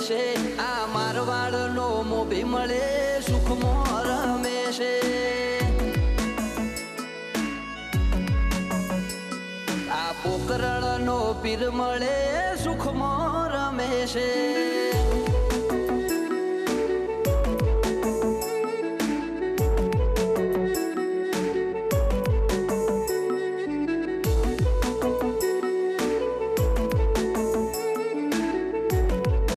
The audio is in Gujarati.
છે આ મારવાડ નો મોભી મળે સુખમાં રમે છે આ પોકરણ નો પીર મળે સુખમાં રમે છે